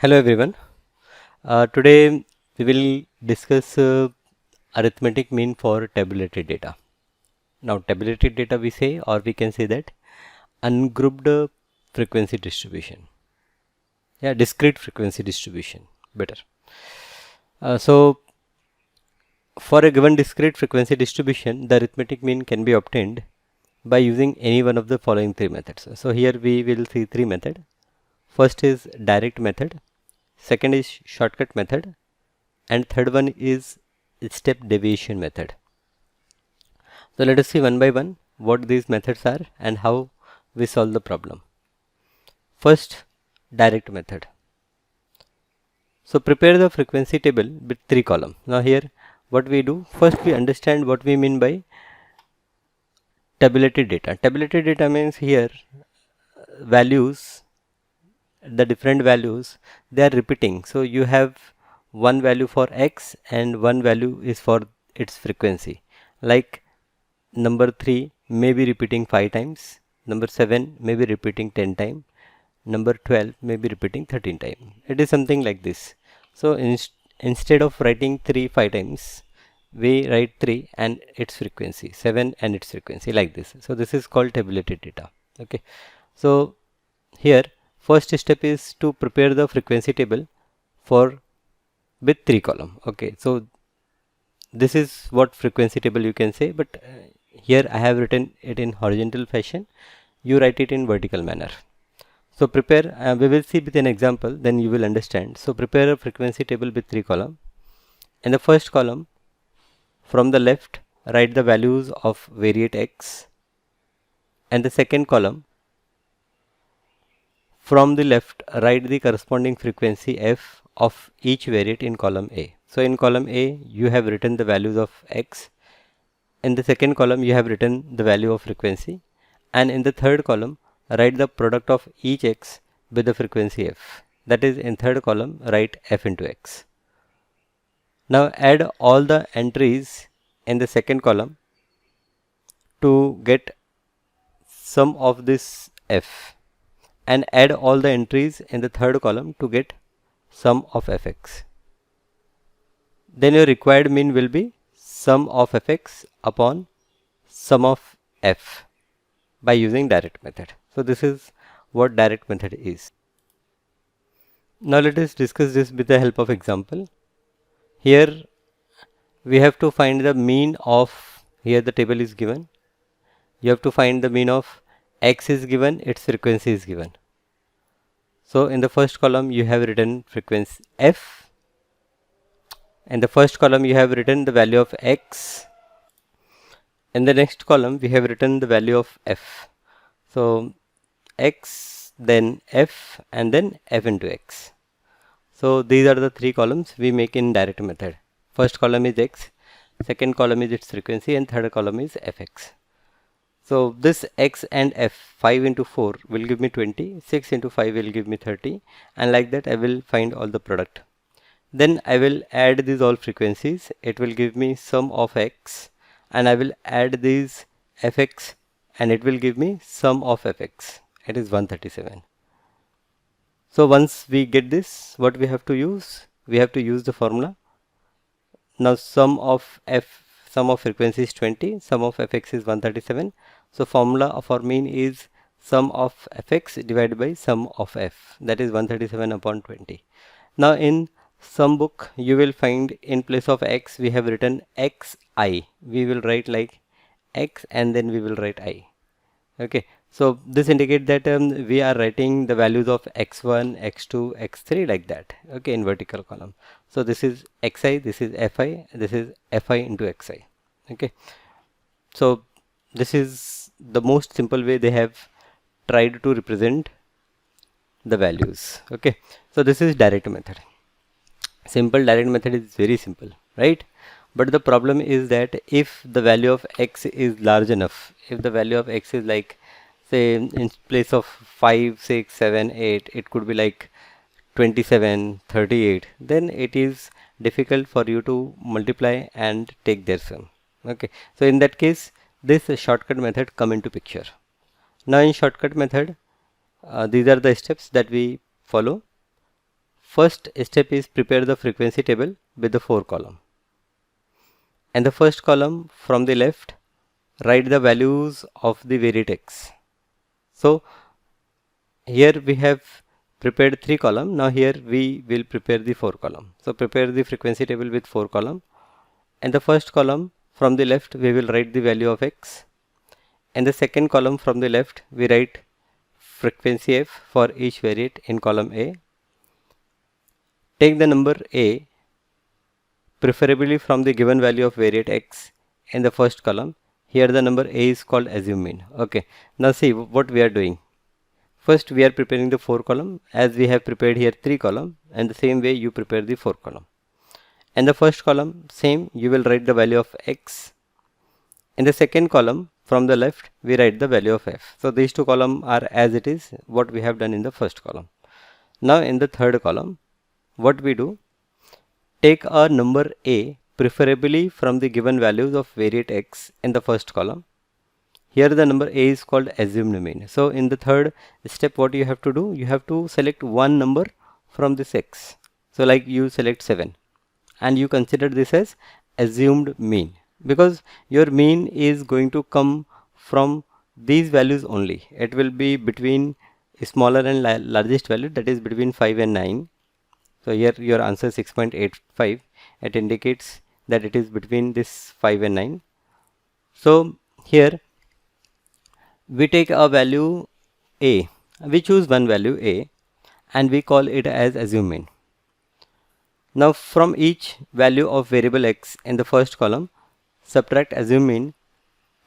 Hello everyone. Today we will discuss arithmetic mean for tabulated data. Now tabulated data we say, or we can say that ungrouped frequency distribution. Yeah, discrete frequency distribution. Better. So for a given discrete frequency distribution, the arithmetic mean can be obtained by using any one of the following three methods. So here we will see three methods. First is direct method, second is shortcut method, and third one is step deviation method. So let us see one by one what these methods are and how we solve the problem. First, direct method. So prepare the frequency table with three columns. Now here what we do, first we understand what we mean by tabulated data. Tabulated data means here values, the different values, they are repeating. So you have one value for x and one value is for its frequency. Like number 3 may be repeating 5 times, number 7 may be repeating 10 times, number 12 may be repeating 13 times. It is something like this. So instead of writing 3 5 times, we write 3 and its frequency, 7 and its frequency, like this. So this is called tabulated data. Okay. So here first step is to prepare the frequency table for with three column. Okay. So this is what frequency table you can say, but here I have written it in horizontal fashion. You write it in vertical manner. So prepare, we will see with an example, then you will understand. So prepare a frequency table with three column. In the first column, from the left, write the values of variate x, and the second column, from the left, write the corresponding frequency f of each variate in column A. So in column A, you have written the values of x. In the second column, you have written the value of frequency, and in the third column, write the product of each x with the frequency f. That is, in third column, write f into x. Now add all the entries in the second column to get sum of this f, and add all the entries in the third column to get sum of fx. Then your required mean will be sum of fx upon sum of f by using direct method. So this is what direct method is. Now let us discuss this with the help of example. Here we have to find the mean of, here the table is given. You have to find the mean of x is given, its frequency is given. So in the first column you have written frequency f. In the first column you have written the value of x. In the next column we have written the value of f. So x, then f, and then f into x. So these are the three columns we make in direct method. First column is x, second column is its frequency, and third column is fx. So this x and f, 5 into 4 will give me 20, 6 into 5 will give me 30, and like that I will find all the product. Then I will add these all frequencies, it will give me sum of x, and I will add these fx and it will give me sum of fx. It is 137. So once we get this, what we have to use? We have to use the formula. Now sum of frequency is 20, sum of fx is 137. So formula of our mean is sum of fx divided by sum of f, that is 137 upon 20. Now in sum book you will find in place of x we have written xi. We will write like x and then we will write I. Okay, so this indicates that we are writing the values of x1, x2, x3 like that. Okay, in vertical column. So this is xi, this is fi, this is fi into xi. Okay, so this is the most simple way they have tried to represent the values. Okay, so this is direct method. Simple direct method is very simple, right? But the problem is that if the value of x is large enough, if the value of x is like, say, in place of 5, 6, 7, 8, it could be like 27, 38, then it is difficult for you to multiply and take their sum. Okay, so in that case, this shortcut method come into picture. Now in shortcut method, these are the steps that we follow. first step is prepare the frequency table with the 4 column. And the first column from the left, write the values of the variate x. So here we have prepared 3 column. Now here we will prepare the 4 column. So prepare the frequency table with 4 column. And the first column from the left we will write the value of x. And the second column from the left we write frequency f for each variate in column A. Take the number A, preferably from the given value of variate x in the first column. Here the number A is called assume mean. Okay. Now see what we are doing. First we are preparing the 4 column, as we have prepared here 3 column, and the same way you prepare the 4 column. And the first column same, you will write the value of x. In the second column from the left we write the value of f. So these 2 columns are as it is what we have done in the first column. Now in the third column what we do, take a number A preferably from the given values of variate x in the first column. Here the number A is called assumed mean. So in the third step what you have to do, you have to select one number from this x. So like you select 7 and you consider this as assumed mean, because your mean is going to come from these values only. It will be between smaller and largest value, that is between 5 and 9. So here your answer 6.85, it indicates that it is between this 5 and 9. So here we take a value A, we choose one value A and we call it as assume mean. Now from each value of variable x in the first column, subtract assume mean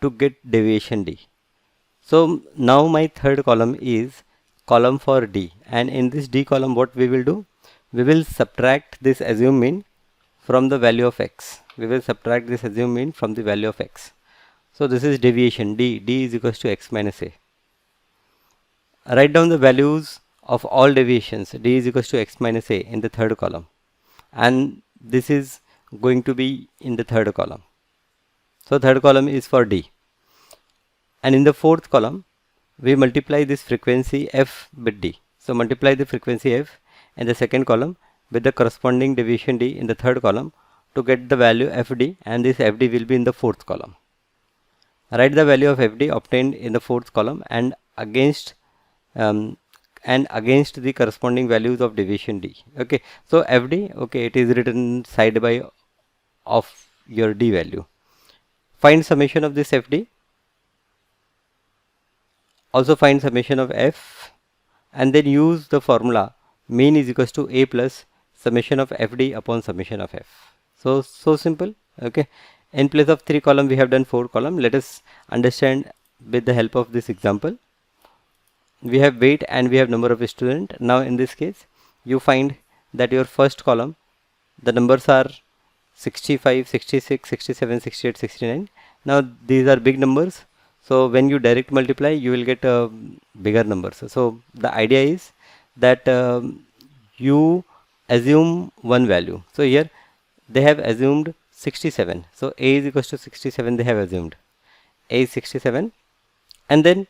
to get deviation D. So now my third column is column for D, and in this D column what we will do, we will subtract this assume mean from the value of x. We will subtract this assume mean from the value of x. So this is deviation D. D is equals to x minus a. Write down the values of all deviations. D is equals to x minus a in the third column, and this is going to be in the third column. So third column is for D. And in the fourth column we multiply this frequency f with D. So multiply the frequency f in the second column with the corresponding deviation D in the third column to get the value fd, and this fd will be in the fourth column. Write the value of fd obtained in the fourth column and against the corresponding values of deviation D. Okay, so fd, okay, it is written side by of your D value. Find summation of this fd. Also find summation of f, and then use the formula mean is equals to a plus summation of fd upon summation of f. So simple. Okay, in place of 3 column we have done 4 column. Let us understand with the help of this example. We have weight and we have number of student. Now in this case you find that your first column, the numbers are 65, 66, 67, 68, 69. Now these are big numbers, so when you direct multiply you will get bigger numbers. So the idea is that you assume one value. So here they have assumed 67. So a is equals to 67, they have assumed a is 67, and then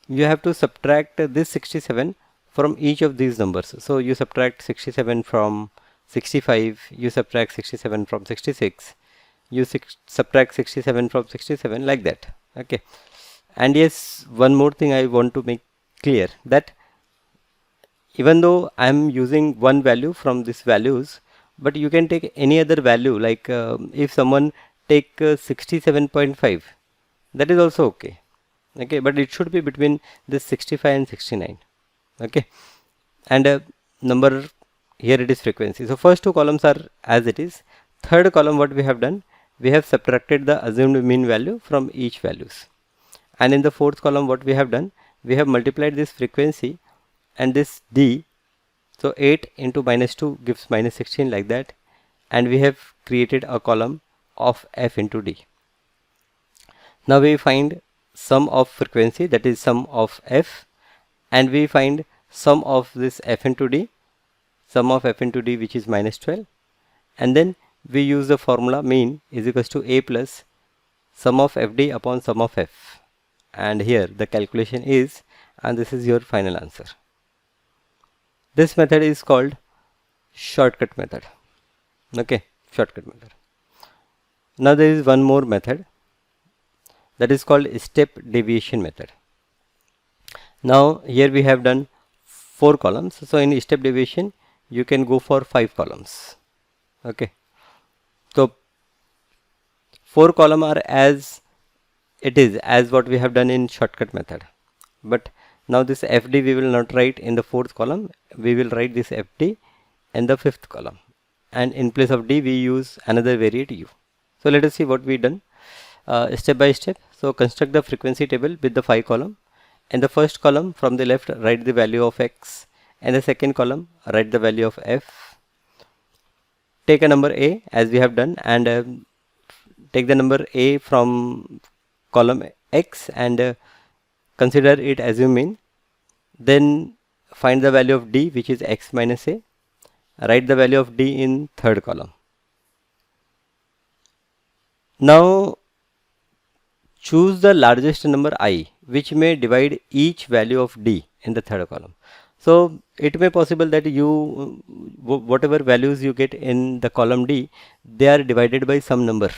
you have to subtract this 67 from each of these numbers. So you subtract 67 from 65, you subtract 67 from 66, you subtract 67 from 67, like that. Okay, and yes, one more thing I want to make clear, that even though I am using one value from these values, but you can take any other value, like if someone take 67.5, that is also okay. Okay, but it should be between this 65 and 69. Okay, and number here it is frequency. So first 2 columns are as it is. Third column what we have done, we have subtracted the assumed mean value from each values, and in the fourth column what we have done, we have multiplied this frequency and this D. So 8 into minus 2 gives minus 16, like that, and we have created a column of f into D. Now we find sum of frequency, that is sum of f, and we find sum of this f into D, sum of f into D, which is minus 12, and then we use the formula mean is equals to a plus sum of fd upon sum of f, and here the calculation is, and this is your final answer. This method is called shortcut method. Okay, shortcut method. Now there is one more method, that is called step deviation method. Now here we have done 4 columns, so in step deviation you can go for 5 columns. Okay, so 4 column are as it is, as what we have done in shortcut method, but now this FD we will not write in the 4th column, we will write this FD in the 5th column, and in place of D we use another variate U. So let us see what we done step by step. So construct the frequency table with the 5 column. In the first column from the left write the value of X, and the second column write the value of F. Take a number A as we have done, and take the number A from column X and consider it as you mean. Then find the value of D, which is X minus A. Write the value of D in 3rd column. Now choose the largest number I, which may divide each value of D in the 3rd column. So it may possible that you whatever values you get in the column D, they are divided by some number,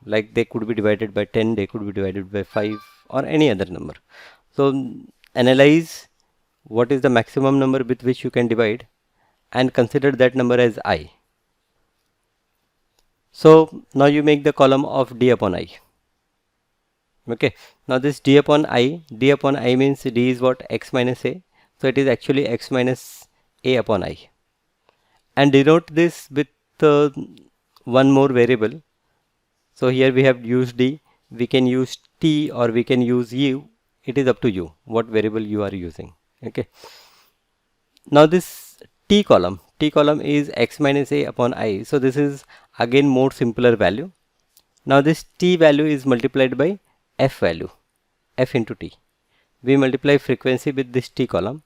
like they could be divided by 10, they could be divided by 5 or any other number. So analyze what is the maximum number with which you can divide and consider that number as I. So now you make the column of D upon I. Okay, now this D upon I means D is what? X minus A. So it is actually X minus A upon I. And denote this with one more variable. So here we have used D, we can use T or we can use U. It is up to you what variable you are using. Okay. Now this T column is X minus A upon I. So this is again more simpler value. Now this T value is multiplied by F value, F into T. We multiply frequency with this T column.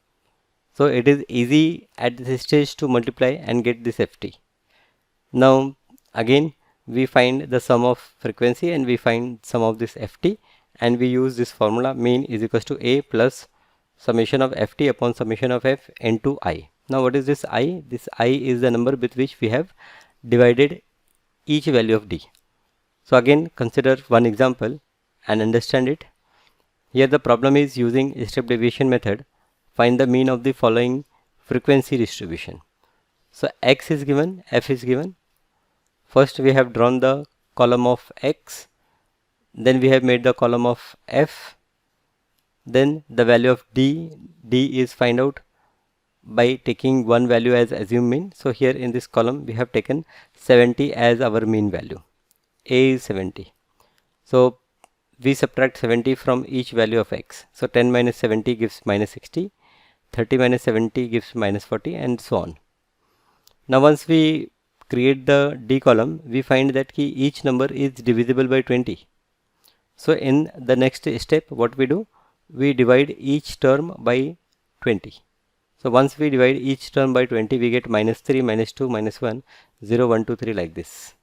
So it is easy at this stage to multiply and get this FT. Now again we find the sum of frequency and we find sum of this FT, and we use this formula, mean is equals to A plus summation of FT upon summation of F into I. Now what is this I? This I is the number with which we have divided each value of D. So again consider one example and understand it. Here the problem is using step deviation method. Find the mean of the following frequency distribution. So X is given, F is given. First we have drawn the column of X, then we have made the column of F, then the value of D is find out by taking one value as assumed mean. So here in this column we have taken 70 as our mean value. A is 70. So we subtract 70 from each value of X. So 10 minus 70 gives minus 60, 30 minus 70 gives minus 40, and so on. Now once we create the D column, we find that each number is divisible by 20. So in the next step what we do? We divide each term by 20. So once we divide each term by 20, we get minus 3, minus 2, minus 1, 0, 1, 2, 3 like this.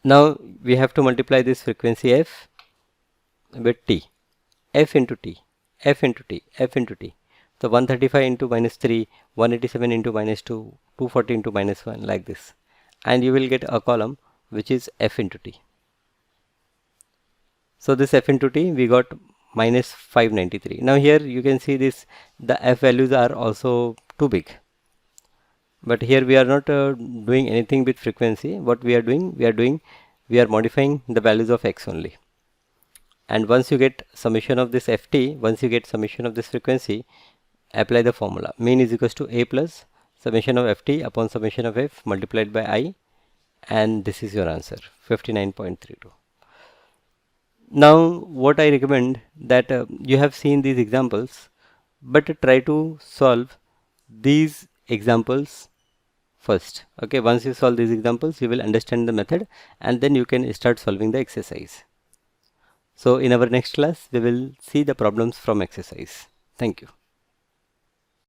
Now we have to multiply this frequency F with T, F into T, F into T, F into T. So 135 into minus 3, 187 into minus 2, 240 into minus 1 like this, and you will get a column which is F into T. So this F into T we got minus 593. Now here you can see this, the F values are also too big. But here we are not doing anything with frequency. What we are doing? We are modifying the values of X only. And once you get summation of this FT, once you get summation of this frequency, apply the formula. Mean is equals to A plus summation of FT upon summation of F multiplied by I, and this is your answer, 59.32. Now what I recommend that you have seen these examples, but try to solve these examples first. Okay, once you solve these examples you will understand the method, and then you can start solving the exercise. So in our next class we will see the problems from exercise. Thank you.